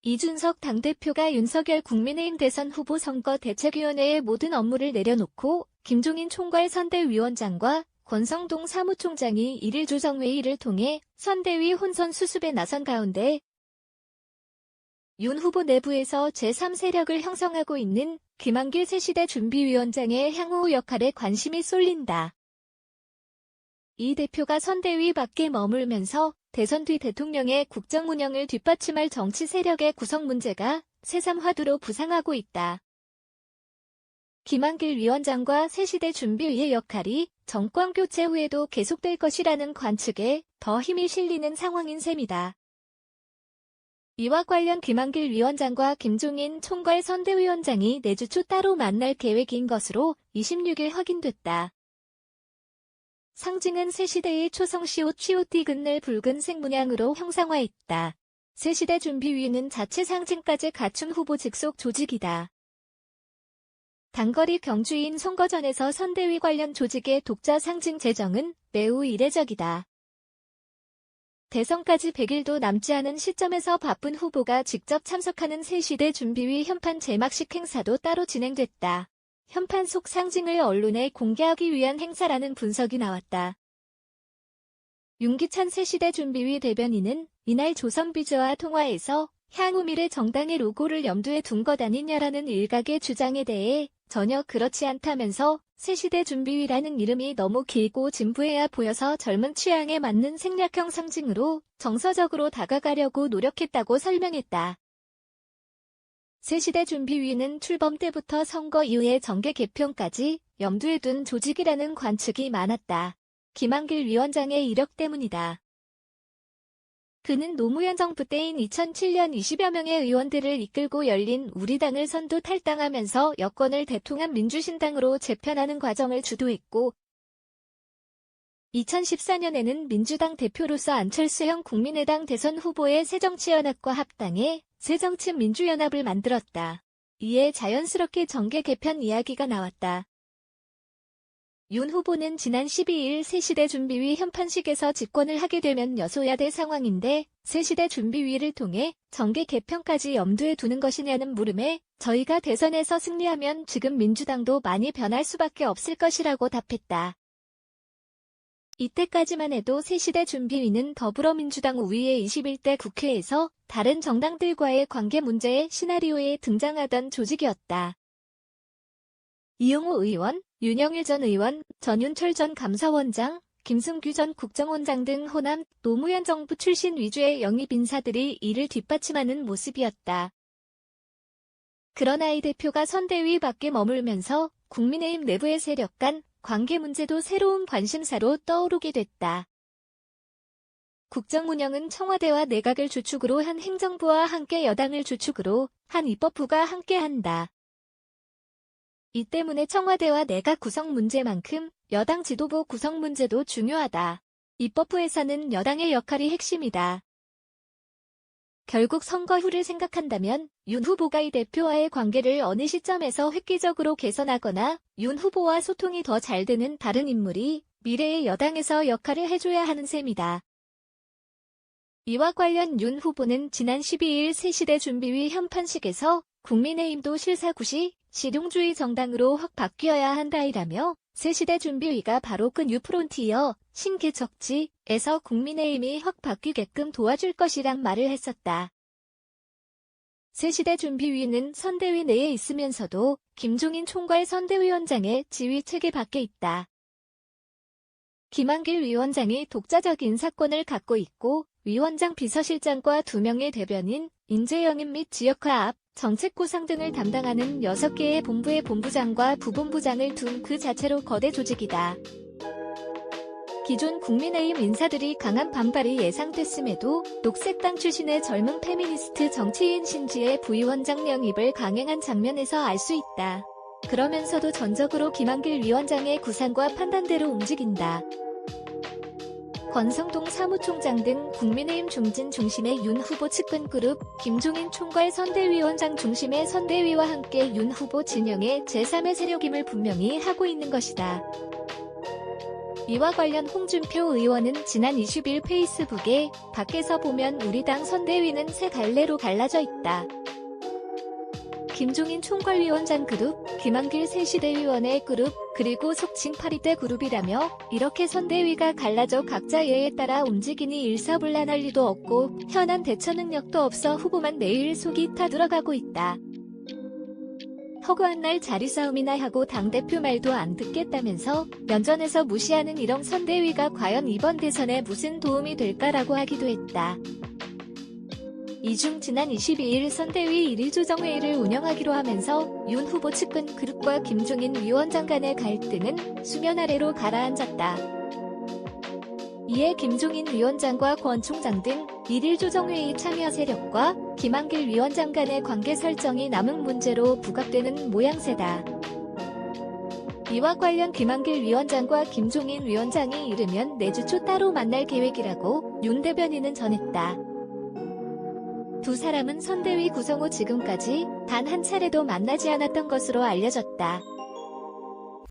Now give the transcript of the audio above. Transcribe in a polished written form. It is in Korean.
이준석 당대표가 윤석열 국민의힘 대선 후보 선거 대책위원회의 모든 업무를 내려놓고 김종인 총괄 선대위원장과 권성동 사무총장이 1일 조정회의를 통해 선대위 혼선 수습에 나선 가운데 윤 후보 내부에서 제3세력을 형성하고 있는 김한길 새시대 준비위원장의 향후 역할에 관심이 쏠린다. 이 대표가 선대위 밖에 머물면서 대선 뒤 대통령의 국정 운영을 뒷받침할 정치 세력의 구성 문제가 새삼 화두로 부상하고 있다. 김한길 위원장과 새시대 준비위의 역할이 정권 교체 후에도 계속될 것이라는 관측에 더 힘이 실리는 상황인 셈이다. 이와 관련 김한길 위원장과 김종인 총괄 선대위원장이 내주 초 따로 만날 계획인 것으로 26일 확인됐다. 상징은 새시대의 초성 시옷 취옷띠 근늘 붉은색 문양으로 형상화했다. 새시대 준비위는 자체 상징까지 갖춘 후보 직속 조직이다. 단거리 경주인 선거전에서 선대위 관련 조직의 독자 상징 제정은 매우 이례적이다. 대선까지 100일도 남지 않은 시점에서 바쁜 후보가 직접 참석하는 새시대 준비위 현판 제막식 행사도 따로 진행됐다. 현판 속 상징을 언론에 공개하기 위한 행사라는 분석이 나왔다. 윤기찬 새시대 준비위 대변인은 이날 조선비즈와 통화에서 향후 미래 정당의 로고를 염두에 둔 것 아니냐라는 일각의 주장에 대해 전혀 그렇지 않다면서 새시대 준비위라는 이름이 너무 길고 진부해야 보여서 젊은 취향에 맞는 생략형 상징으로 정서적으로 다가가려고 노력했다고 설명했다. 새시대 준비위는 출범 때부터 선거 이후의 정계 개편까지 염두에 둔 조직이라는 관측이 많았다. 김한길 위원장의 이력 때문이다. 그는 노무현 정부 때인 2007년 20여 명의 의원들을 이끌고 열린 우리당을 선두 탈당하면서 여권을 대통합 민주신당으로 재편하는 과정을 주도했고 2014년에는 민주당 대표로서 안철수형 국민의당 대선 후보의 새정치연합과 합당해 새정치민주연합을 만들었다. 이에 자연스럽게 정계 개편 이야기가 나왔다. 윤 후보는 지난 12일 새시대 준비위 현판식에서 집권을 하게 되면 여소야대 상황인데 새시대 준비위를 통해 정계 개편까지 염두에 두는 것이냐는 물음에 저희가 대선에서 승리하면 지금 민주당도 많이 변할 수밖에 없을 것이라고 답했다. 이때까지만 해도 새시대 준비위는 더불어민주당 우위의 21대 국회에서 다른 정당들과의 관계 문제의 시나리오에 등장하던 조직이었다. 이용호 의원, 윤영일 전 의원, 전윤철 전 감사원장, 김승규 전 국정원장 등 호남, 노무현 정부 출신 위주의 영입 인사들이 이를 뒷받침하는 모습이었다. 그러나 이 대표가 선대위 밖에 머물면서 국민의힘 내부의 세력 간 관계 문제도 새로운 관심사로 떠오르게 됐다. 국정 운영은 청와대와 내각을 주축으로 한 행정부와 함께 여당을 주축으로 한 입법부가 함께한다. 이 때문에 청와대와 내각 구성 문제만큼 여당 지도부 구성 문제도 중요하다. 입법부에서는 여당의 역할이 핵심이다. 결국 선거 후를 생각한다면 윤 후보가 이 대표와의 관계를 어느 시점에서 획기적으로 개선하거나 윤 후보와 소통이 더 잘 되는 다른 인물이 미래의 여당에서 역할을 해줘야 하는 셈이다. 이와 관련 윤 후보는 지난 12일 새시대 준비위 현판식에서 국민의힘도 실사구시 실용주의 정당으로 확 바뀌어야 한다이라며 새시대 준비위가 바로 그 뉴프론티어 신개척지에서 국민의힘이 확 바뀌게끔 도와줄 것이란 말을 했었다. 새시대 준비위는 선대위 내에 있으면서도 김종인 총괄 선대위원장의 지휘 체계 밖에 있다. 김한길 위원장이 독자적 인사권을 갖고 있고 위원장 비서실장과 2명의 대변인, 인재영입 및 지역화합, 정책구상 등을 담당하는 6개의 본부의 본부장과 부본부장을 둔 그 자체로 거대 조직이다. 기존 국민의힘 인사들이 강한 반발이 예상됐음에도 녹색당 출신의 젊은 페미니스트 정치인 신지의 부위원장 영입을 강행한 장면에서 알 수 있다. 그러면서도 전적으로 김한길 위원장의 구상과 판단대로 움직인다. 권성동 사무총장 등 국민의힘 중진 중심의 윤 후보 측근 그룹, 김종인 총괄 선대위원장 중심의 선대위와 함께 윤 후보 진영의 제3의 세력임을 분명히 하고 있는 것이다. 이와 관련 홍준표 의원은 지난 20일 페이스북에 밖에서 보면 우리 당 선대위는 세 갈래로 갈라져 있다. 김종인 총괄위원장 그룹, 김한길 새시대위원회 그룹, 그리고 속칭 8위대 그룹이라며 이렇게 선대위가 갈라져 각자 예에 따라 움직이니 일사불란할 리도 없고 현안 대처 능력도 없어 후보만 매일 속이 타들어가고 있다. 허구한 날 자리 싸움이나 하고 당대표 말도 안 듣겠다면서 연전에서 무시하는 이런 선대위가 과연 이번 대선에 무슨 도움이 될까라고 하기도 했다. 이중 지난 22일 선대위 1일 조정회의를 운영하기로 하면서 윤 후보 측근 그룹과 김종인 위원장 간의 갈등은 수면 아래로 가라앉았다. 이에 김종인 위원장과 권 총장 등 1일 조정회의 참여 세력과 김한길 위원장 간의 관계 설정이 남은 문제로 부각되는 모양새다. 이와 관련 김한길 위원장과 김종인 위원장이 이르면 내주 초 따로 만날 계획이라고 윤 대변인은 전했다. 두 사람은 선대위 구성 후 지금까지 단 한 차례도 만나지 않았던 것으로 알려졌다.